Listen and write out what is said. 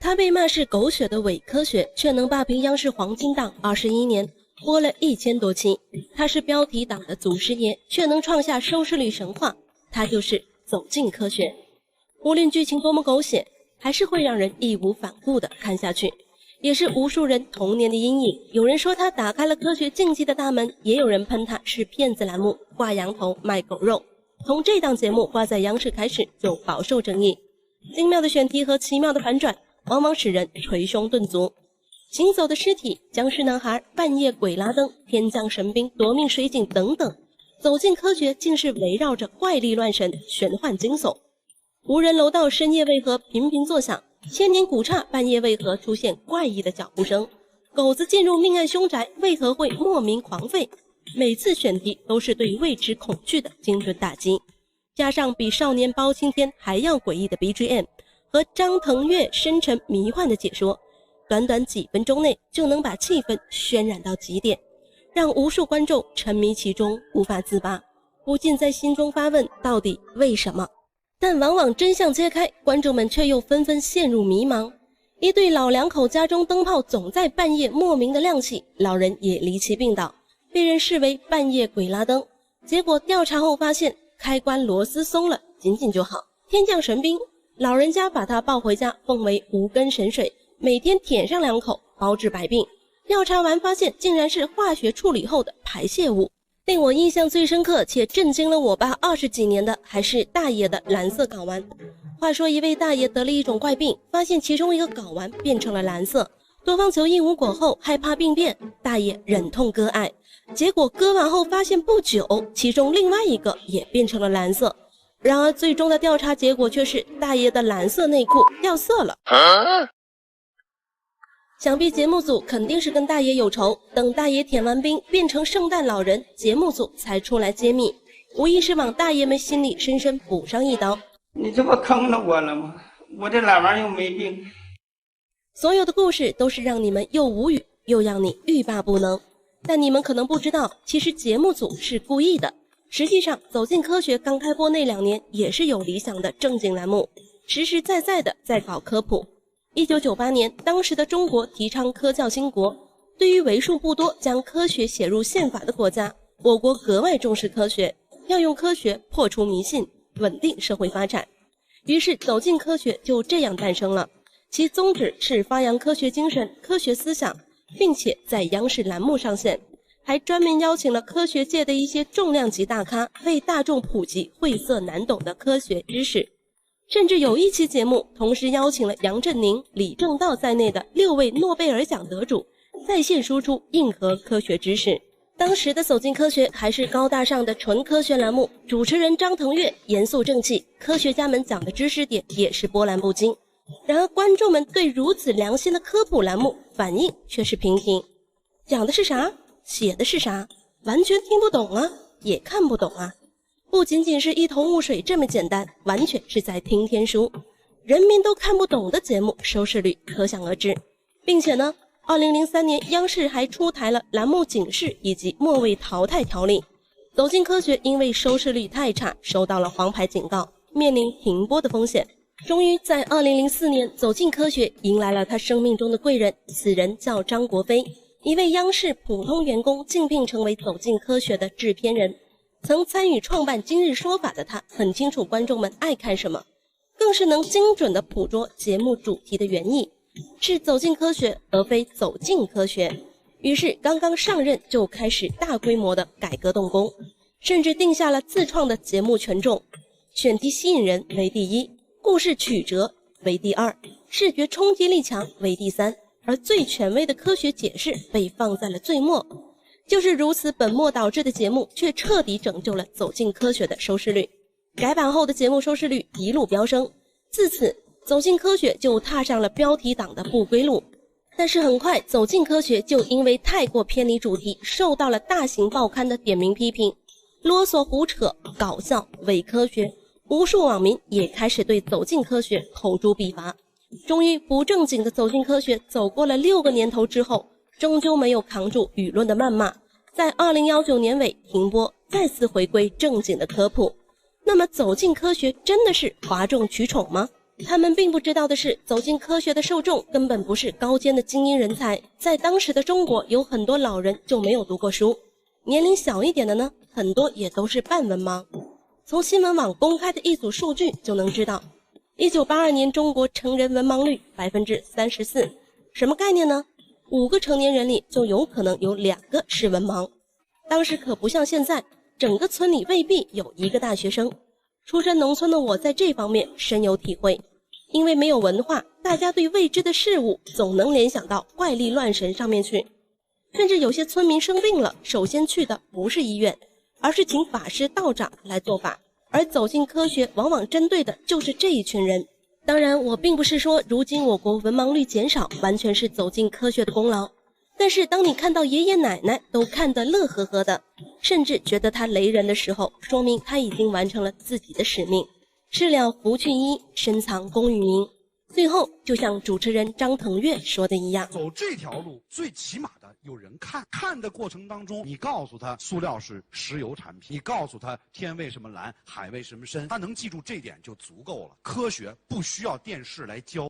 他被罵是狗血的偽科學，卻能霸屏央視黃金檔21年，播了1000多期。他是標題黨的祖師爺，卻能創下收視率神話。他就是走進科學。無論劇情多麼狗血，還是會讓人義無反顧地看下去，也是無數人童年的陰影。有人說他打開了科學禁忌的大門，也有人噴他是騙子欄目，掛羊頭賣狗肉。從這檔節目掛在央視開始就飽受爭議，精妙的選題和奇妙的反轉往往使人捶胸頓足。行走的屍體、僵屍男孩、半夜鬼拉燈、天降神兵、夺命水警等等，走进科学竟是圍繞着怪力亂神、玄幻驚悚。無人樓道深夜為何頻頻作響？千年古剎半夜為何出現怪異的腳步聲？狗子進入命案凶宅為何會莫名狂吠？每次選題都是對未知恐懼的精準打擊，加上比少年包青天還要詭異的 BGM 和張騰岳深沉迷幻的解說，短短幾分鐘內就能把氣氛渲染到極點，讓無數觀眾沉迷其中無法自拔，不禁在心中發問：到底為什麼？但往往真相揭開，觀眾們卻又紛紛陷入迷茫。一對老兩口家中燈泡總在半夜莫名的亮起，老人也離奇病倒，被人視為半夜鬼拉燈。結果調查後發現，開關螺絲鬆了，緊緊就好。天降神兵，老人家把他抱回家，奉為無根神水，每天舔上2口，包治百病。調查完發現，竟然是化學處理後的排泄物。令我印象最深刻且震驚了我爸20幾年的，還是大爺的藍色睾丸。話說一位大爺得了一種怪病，發現其中一個睾丸變成了藍色，多方求醫無果後，害怕病變，大爺忍痛割愛。結果割完後發現不久，其中另外一個也變成了藍色。然而最終的調查結果卻是大爺的藍色內褲掉色了。想必節目組肯定是跟大爺有仇，等大爺舔完冰變成聖誕老人，節目組才出來揭秘，無疑是往大爺們心裡深深補上一刀。你这不坑了我了嗎？我這懶玩又沒病。所有的故事都是讓你們又無語又讓你欲罷不能，但你們可能不知道，其實節目組是故意的。實際上走進科學剛開播那2年也是有理想的正經欄目，實實在在的在搞科普。1998年，當時的中國提倡科教興國，對於為數不多將科學寫入憲法的國家，我國格外重視科學，要用科學破除迷信，穩定社會發展。於是走進科學就這樣誕生了，其宗旨是發揚科學精神、科學思想，並且在央視欄目上線，還專門邀請了科學界的一些重量級大咖，為大眾普及晦澀難懂的科學知識。甚至有一期節目同時邀請了楊振寧、李政道在內的6位諾貝爾獎得主，在線輸出硬核科學知識。當時的走進科學還是高大上的純科學欄目，主持人張騰岳嚴肅正氣，科學家們講的知識點也是波瀾不驚。然而觀眾們對如此良心的科普欄目反應卻是平平，講的是啥？寫的是啥？完全聽不懂啊，也看不懂啊。不僅僅是一头霧水這麼簡單，完全是在聽天書。人民都看不懂的節目，收視率可想而知。並且呢，2003年央視還出台了欄目警示以及末位淘汰條例。走進科學因為收視率太差，收到了黃牌警告，面臨停播的風險。終於在2004年，走進科學迎來了他生命中的貴人，此人叫張國飛，一位央視普通員工競聘成為走進科學的制片人。曾參與創辦今日說法的他，很清楚觀眾們愛看什麼，更是能精準地捕捉節目主題的原意，是走進科學而非走進科學。於是剛剛上任就開始大規模的改革動工，甚至定下了自創的節目權重，選題吸引人為第一，故事曲折為第二，視覺衝擊力強為第三，而最權威的科學解釋被放在了最末。就是如此本末倒置的節目，卻徹底拯救了走進科學的收視率。改版後的節目收視率一路飆升，自此走進科學就踏上了標題黨的不歸路。但是很快走进科学就因為太過偏離主題，受到了大型報刊的點名批評，囉嗦胡扯、搞笑、偽科學，無數網民也開始對走進科學口誅筆伐。終於不正經的走進科學走過了6個年頭之後，終究沒有扛住輿論的謾罵，在2019年尾停播，再次回歸正經的科普。那麼走進科學真的是譁眾取寵嗎？他們並不知道的是，走进科學的受众根本不是高尖的精英人才，在当时的中国有很多老人就没有讀過書，年龄小一點的呢，很多也都是半文盲。從新聞網公開的一組數據就能知道，1982年中國成人文盲率 34%， 什麼概念呢？5個成年人裡就有可能有2個是文盲。當時可不像現在，整個村裡未必有一個大學生。出身農村的我在這方面深有體會，因為沒有文化，大家對未知的事物總能聯想到怪力亂神上面去。甚至有些村民生病了，首先去的不是醫院，而是請法師道長來做法。而走进科学往往針對的就是這一群人。當然，我并不是說如今我國文盲率減少完全是走進科學的功勞，但是當你看到爺爺奶奶都看得樂呵呵的，甚至覺得他雷人的時候，說明他已經完成了自己的使命，事了拂去衣，深藏功與名。最後就像主持人张腾岳說的一樣，走這條路最起碼的有人看，看的過程當中，你告訴他塑料是石油產品，你告訴他天為什麼藍，海為什麼深，他能記住這點就足夠了。科學不需要電視來教。